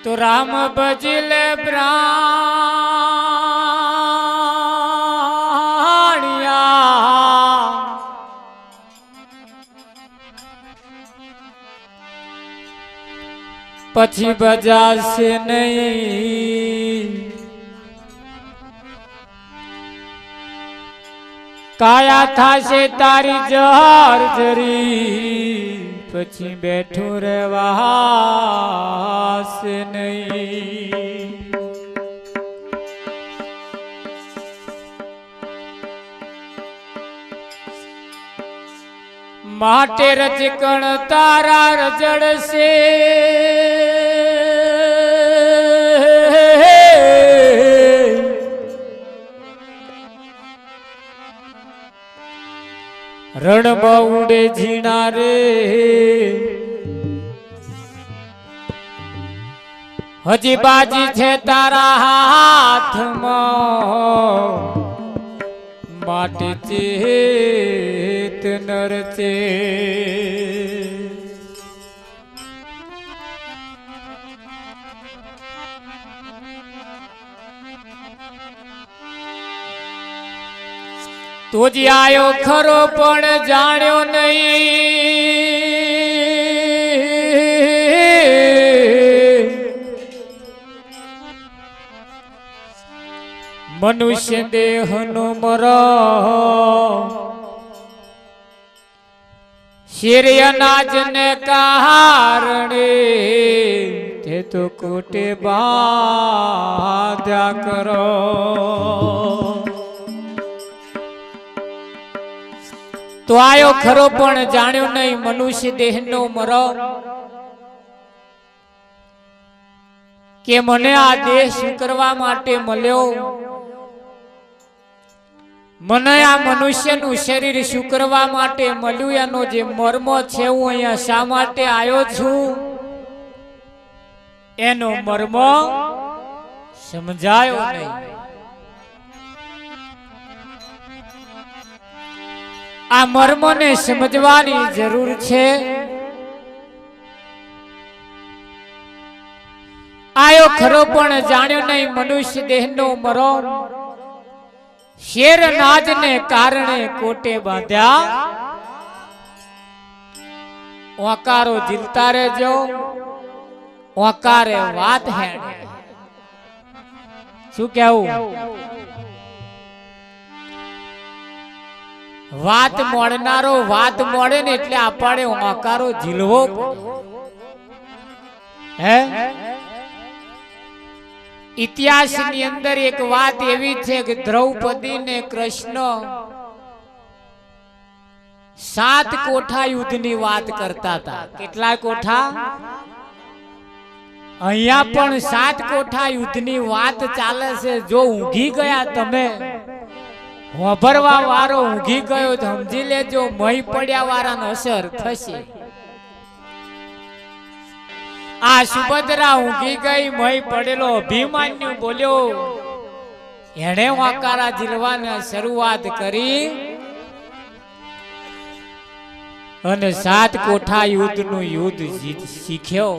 तो राम भजिल प्राणिया पछी बजासे नहीं काया था से तारी जहर जरी पछी बैठू रेवास नहीं माटे रजकण तारा रजड़ से रण बाउडे झीणा रे हजी बाजी छे तारा हाथ माटे चेत नरचे तो जी आयो खरो पण जाण्यो नहीं मनुष्य देह नो मरो शेर अनाज ने कारणे ते तो कोटे बाध्या करो तो आयो खरो पण जाण्यो नहीं मनुष्य देह नो मरो के मने आ देह शुं करवा माटे मळ्यो मने आ मनुष्य नु शरीर शुं करवा माटे मळ्युं एनो जे मर्म छे हूँ अहींया शा माटे आयो छुं एनो मर्म समजायो नहीं आ मर्म ने समझवानी जरूर छे आयो खरो पण जाण्यो नहीं मनुष्य देह नो मरो शेर नाज ने कारणे कोटे बांध्या ओकारो जीलता रहेजो ओकारे वात है शुं कहेवुं વાત મોડનારો વાત મોડે ને એટલે આપણે ઓકારો ઝીલવો હે ઇતિહાસની અંદર એક વાત એવી છે કે દ્રૌપદી ને કૃષ્ણ 7 કોઠા યુદ્ધની વાત કરતા હતા કેટલા કોઠા અહીંયા પણ 7 કોઠા યુદ્ધની વાત ચાલે છે જો ઊંઘી ગયા તમે વાભરવા વારો ઊંઘી ગયો તો સમજી લેજો મહી પડ્યા વાળાનો અસર થશે આ સુભદ્રા ઊંઘી ગઈ મહી પડેલો અભિમાન્યુ બોલ્યો એણે વાકારા ઝીલવાની શરૂઆત કરી અને 7 કોઠા યુદ્ધનું યુદ્ધ શીખ્યો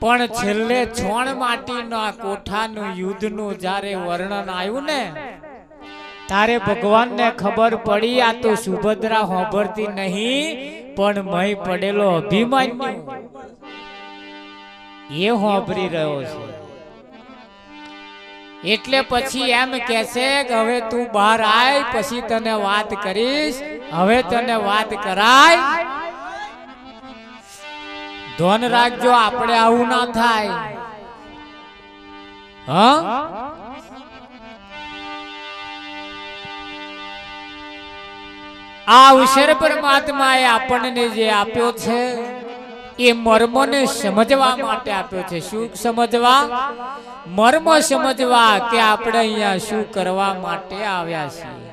पण छेल्ले छोण माटीना कोठानु युद्धनु जारे वर्णन आयु ने तारे भगवान ने खबर पड़ी आ तो सुभद्रा होंभरती नहीं पण मई पड़ेलो अभिमान्यु ये होंभरी रह्यो छे एटले पछी एम कहेशे के हवे तू बहार आय पछी तने वात करीश हवे तने वात कराय धोन राखजो आपणे आवुं ना थाय हां आ अवसर परमात्माए आपणने जे आप्यो छे ए मर्मने समजवा माटे आप्यो छे शुं समजवा मर्म समजवा के आपणे अहींया शुं करवा माटे आव्या छीए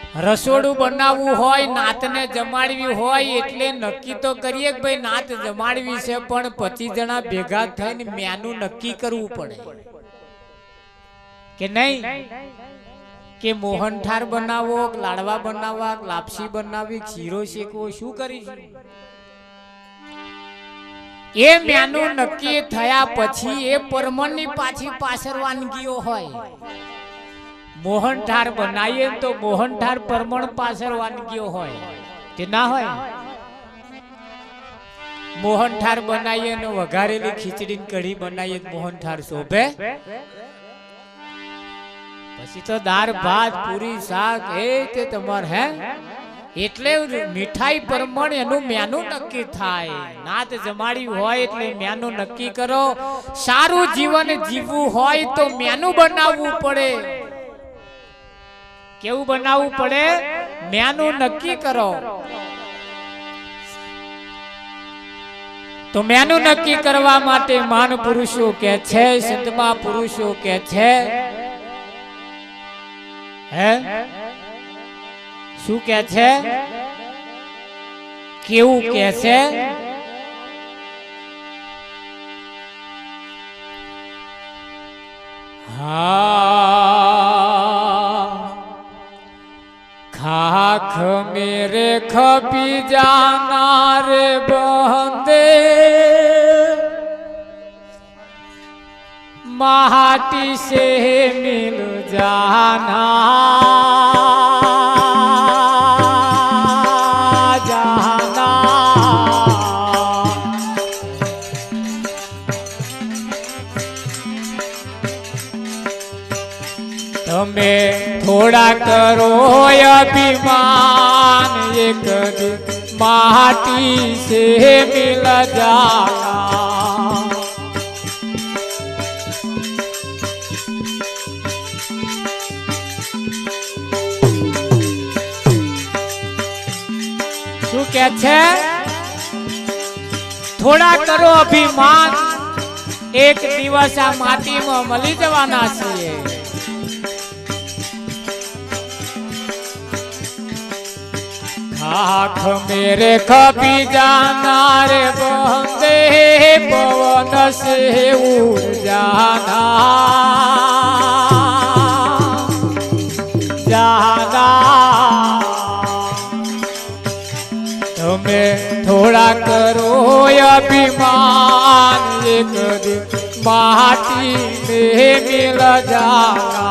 રસોડું બનાવવું હોય, નાતને જમાડવી હોય એટલે નક્કી તો કરીએ કે ભાઈ નાત જમાડવી છે, પણ 25 જણા ભેગા થઈને મેનુ નક્કી કરવું પડે કે નહીં, કે મોહનથાળ બનાવો, લાડવા બનાવવા, લાપસી બનાવવી, શીરો શેકવો, શું કરીશું? એ મેનુ નક્કી થયા પછી એ પરમણની પાછળ વાનગીઓ હોય. મોહનથાળ બનાવીએ તો મોહનથાળ પરમણ પાછળ વાનગીઓ હોય કે ના હોય? મોહનથાળ બનાવીએ ને વઘારેલી ખીચડી કઢી બનાવીએ મોહનથાળ શોભે? પછી તો દાળ ભાત પૂરી શાક એ તે તમાર હે. એટલે મીઠાઈ પરમણ એનું મેનુ નક્કી થાય. નાત જમાડી હોય એટલે મેનુ નક્કી કરો. સારું જીવન જીવવું હોય તો મેનુ બનાવવું પડે. કેવું બનાવવું પડે? મેનુ નક્કી કરો. તો મેનુ નક્કી કરવા માટે મહાન પુરુષો કે છે, સંતમા પુરુષો કે છે, હે શું કે છે? કેવું કે છે? खाख मेरे खपी जाना रे बंदे, माटी से मिल जाना, जाना तमे थोड़ा करो अभिमान, एक माटी से मिल जाना. શું કે છે? થોડા કરો અભિમાન, એક દિવસ આ માટીમાં મળી જવાના છીએ. आँख मेरे खपी जाना रे बंदे, पवन से उड़ जाना, जाना तुम्हें थोड़ा करो अभिमान, एक दिन माटी में मिल जाना.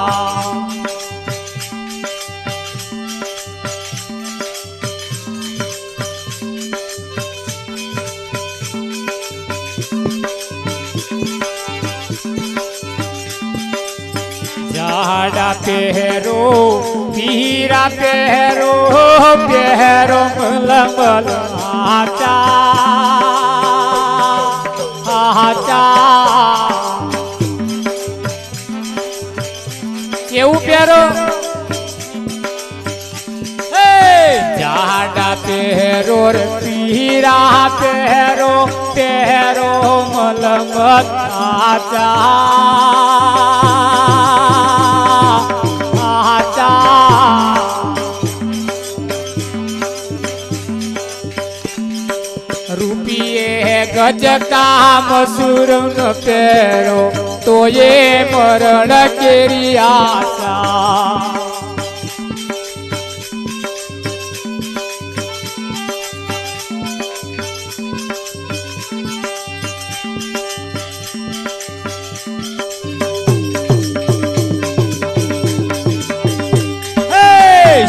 झाड़ा पहरो पीरा पहरो, पहरो मलमल आचा, आचा केवू पहरो? झाड़ा पहरो रे पीरा पहरो, पहरो मलमल आचा, રૂપિયે ગજ કામ સુર ન પહેરો, તો એ મરણ કેરી આશા.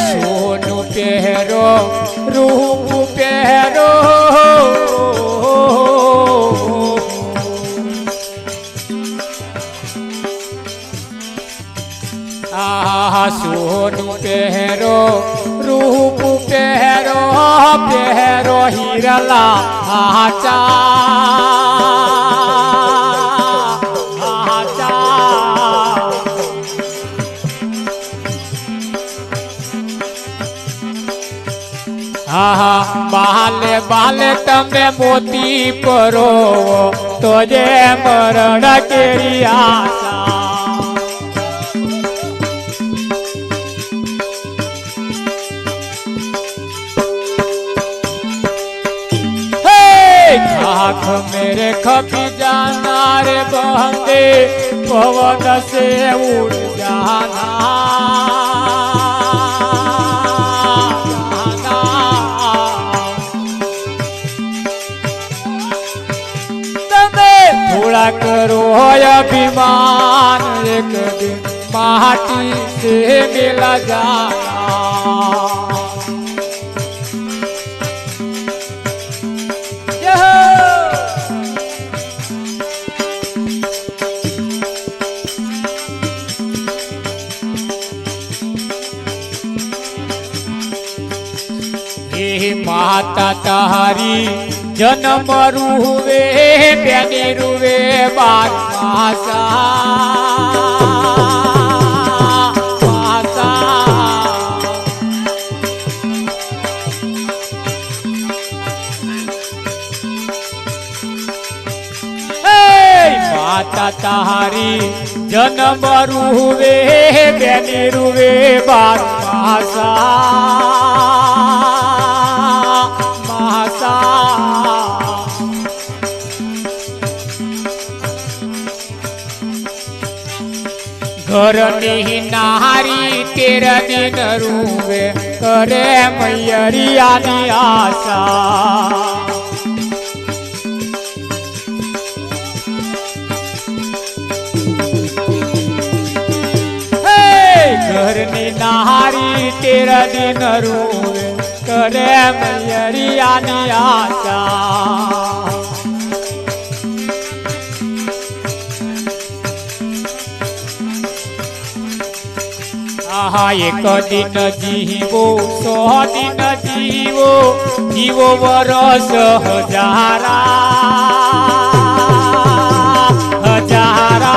સોનું પહેરો, રૂપ પહેરો, सोनू पहरो, रूप पहरो, पहरो हिरला आचा, आचा बाले बाले तमे मोती परो, तो जे मरण केरी आशा. खाक मेरे खपी जाना रे बंदे पवन से उड़ जाना थोड़ा करो अभिमान एक दिन माटी से मिला जाना माता तारी जन्म रुवे बेनी रुवे बार मासा मासा माता तारी जन्म रुवे बेनी रुवे बार मासा घर नहीं नारी तेरा दिन रूवे करे मैयरिया नी आशा घर नहीं नारी तेरा दिन रूवे करे मैयरिया नी आशा एक दिन जीवो 100 दिन जीवो जीवो वर्ष हजारा हजारा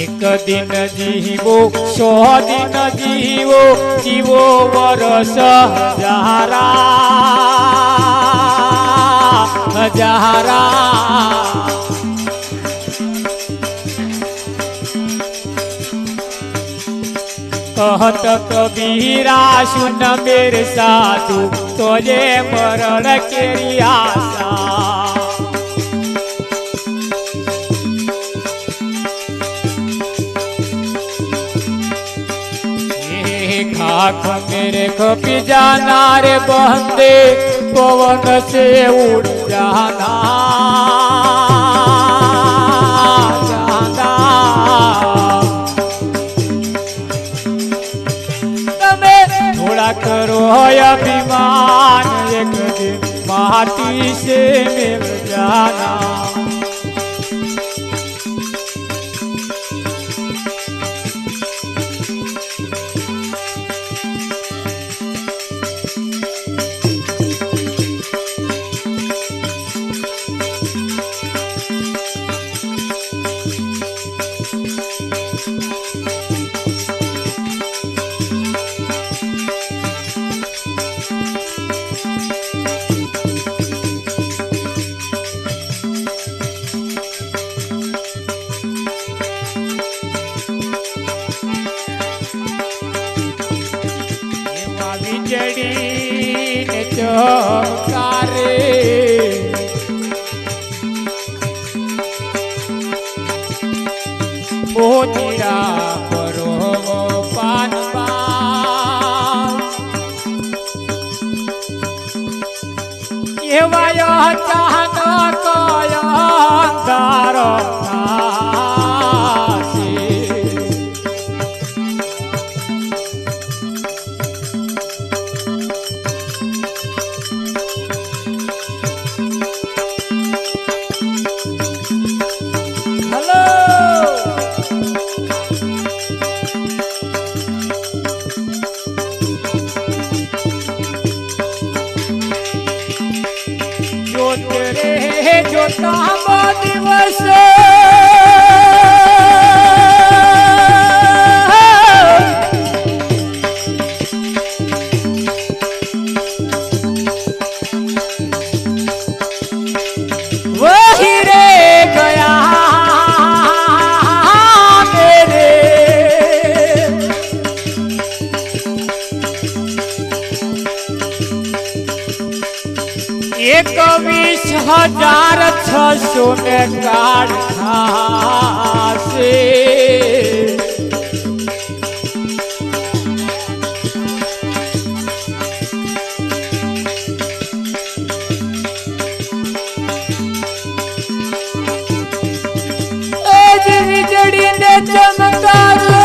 एक दिन जीवो 100 दिन जीवो जीवो वर्ष हजारा हजारा कहत कबीरा सुन मेरे साधु तुझे मरण केरी आशा खाक मेरे खपी जाना रे बंदे पवन से उड़ जाना जाना तमे थोड़ा करो अभिमान एक दिन माटी से मिल जाना बिजड़ी ने चमकारे मोतीरा परो पानवा ये वायो चाहन कया अंधार 1600 ને કાળ થાશે વીજળીને ચમકારે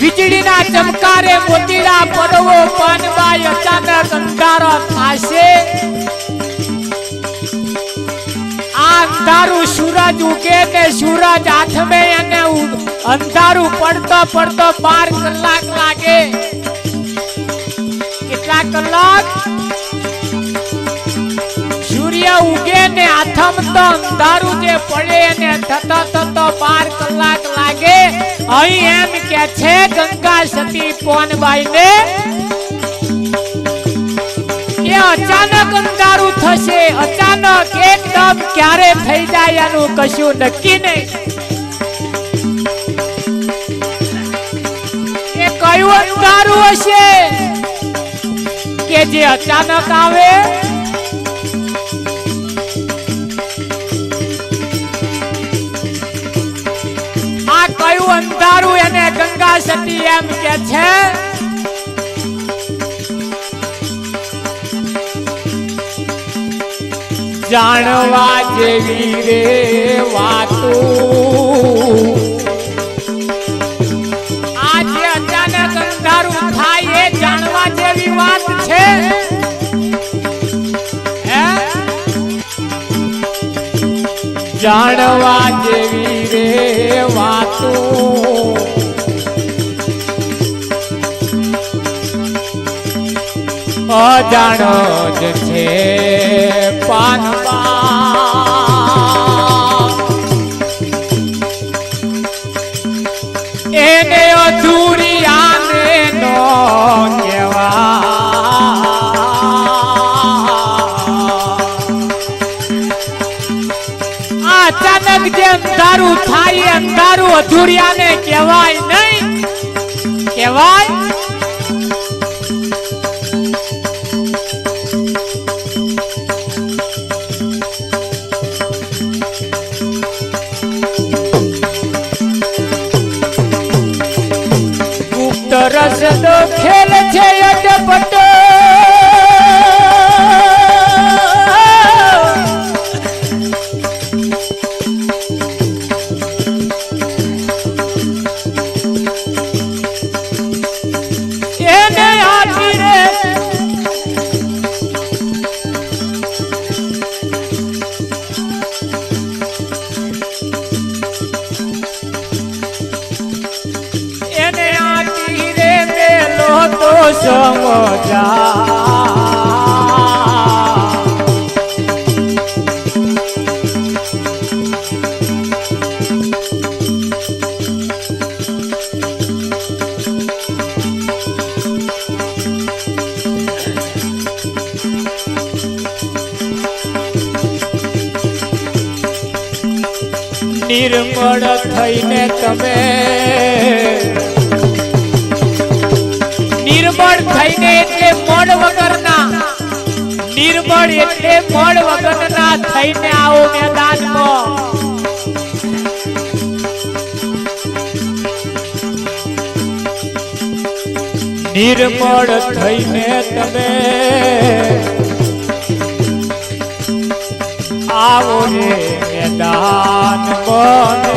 વીજળીના ચમકારે મોતીડા પડવો પાનબાઈ અચાનક અંધારો થાશે આ અંધારું સૂરજ ઉગે ને સૂરજ આથમે અને અંધારું પડતો પડતો 12 કલાક લાગે કેટલા કલાક સૂર્ય ઉગે ને આથમતો અંધારું જે પડે અને થતો થતો 12 કલાક લાગે અહીં એમ કે છે ગંગા સતી પોનબાઈ ને કે અચાનક અંધારું થશે અચાનક એકદમ ક્યારે થઈ જાય એનું કશું નક્કી નહીં એ કયું અંધારું હશે કે જે અચાનક આવે કયું અંધારું એને ગંગા સતી એમ કે છે જાણવા જેવી રે વાતો આજે અચાનક અંધારું થાય એ જાણવા જેવી વાત છે જાણવા જેવી રે વાતો અજાણો જ છે પાનબા એને અધૂરી આને નો કહેવાય અચાનક જે અંધારું થાય અંધારું અધૂરિયાને કહેવાય નહીં કહેવાય ગુપ્ત રસનો ખેલ છે અટપટો સમજા નિર્મળ થઈને તમે નિર્મળ થઈને એટલે મળ વગરના નિર્મળ એટલે મળ વગરના થઈને આવો મેદાનમાં નિર્મળ થઈને તમે આવો રે મેદાન બને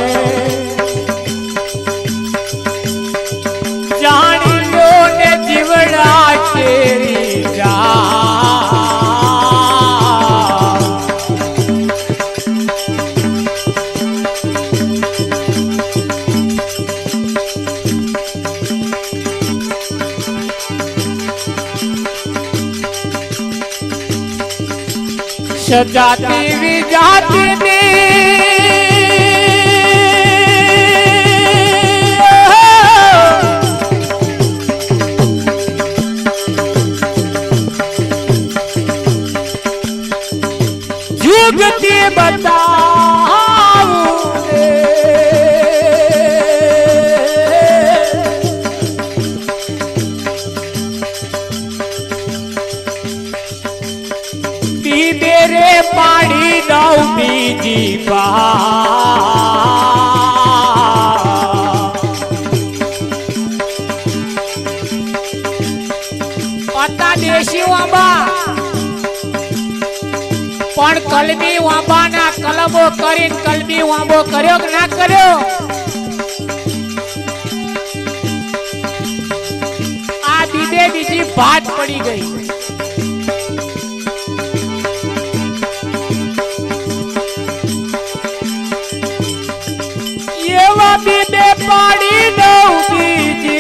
જાણી લો ને જીવડા કેરી જા सजाती विजाती ने जुगती बताऊं मेरे पाड़ी दऊ बीजी पता देशी वांबा पण कलमी वांबा ना कलमो करीन कलमी वांबो कर्यो कि ना कर्यो आ बीजे बीजी भात पड़ी गई बीबे पाड़ी दऊगी जी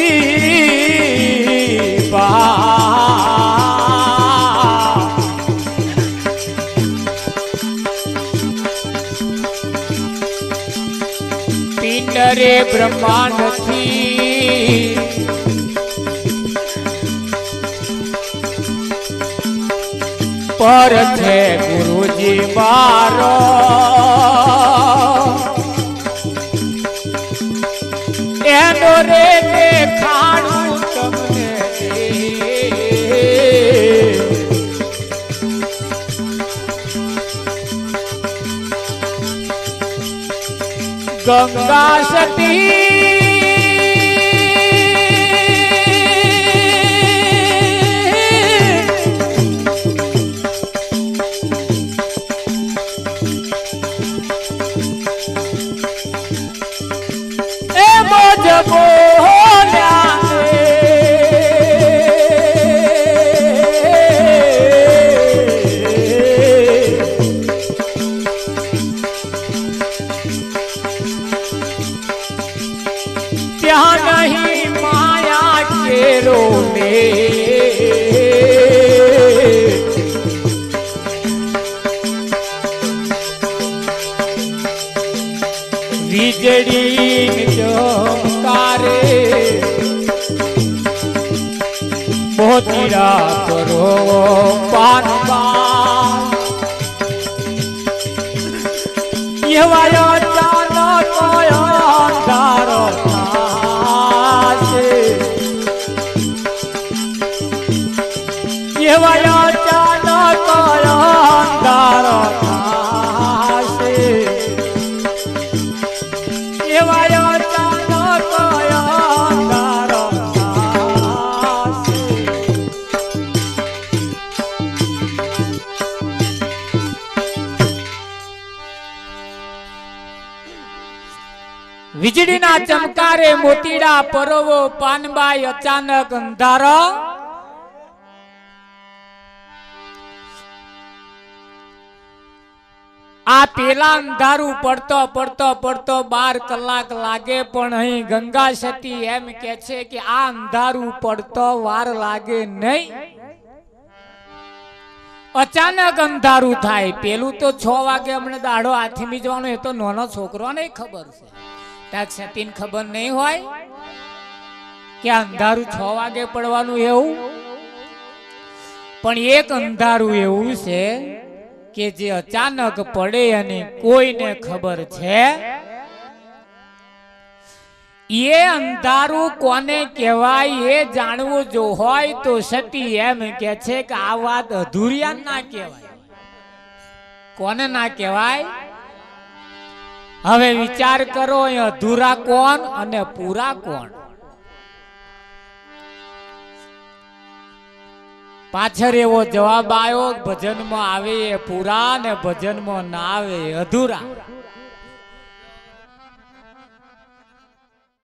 पिंडरे ब्रह्मांड थी पर थे गुरुजी मारो एनो रे देखाड़ू तमने गंगा सती क्या नहीं माया के रोने વીજળી ચમકારે મોતીડા કરો પાનમાં એવાયો ચાલક અંધારો થાશે એવાયો ચાલક અંધારો થાશે એવાયો ચાલક અંધારો થાશે વીજળીના ચમકારે મોતીડા પરોવો પાનબાઈ અચાનક અંધારો આ પેલા અંધારું પડતો પડતો પડતો 12 કલાક લાગે પણ અહીં ગંગા સતી એમ કે છે કે આ અંધારું પડતો વાર લાગે નહીં અચાનક અંધારું થાય પેલું તો 6 વાગે હમણે દાડો આથમી જવાનો એ તો નાનો છોકરોને ખબર છે તાક સતીને ખબર નહીં હોય કે અંધારું 6 વાગે પડવાનું એવું પણ એક અંધારું એવું છે કે જે અચાનક પડે અને કોઈને ખબર છે ये अंधारू कोने कहेवाय ये जाणवू जो होय तो सती एम के छे के आ वात अधूरिया ना कहेवाय कोने ना कहेवाय हवे विचार करो अधूरा कोण अने पूरा कोण પાછળ એવો જવાબ આવ્યો, ભજનમાં આવે એ પૂરા ને ભજનમાં ના આવે એ અધૂરા.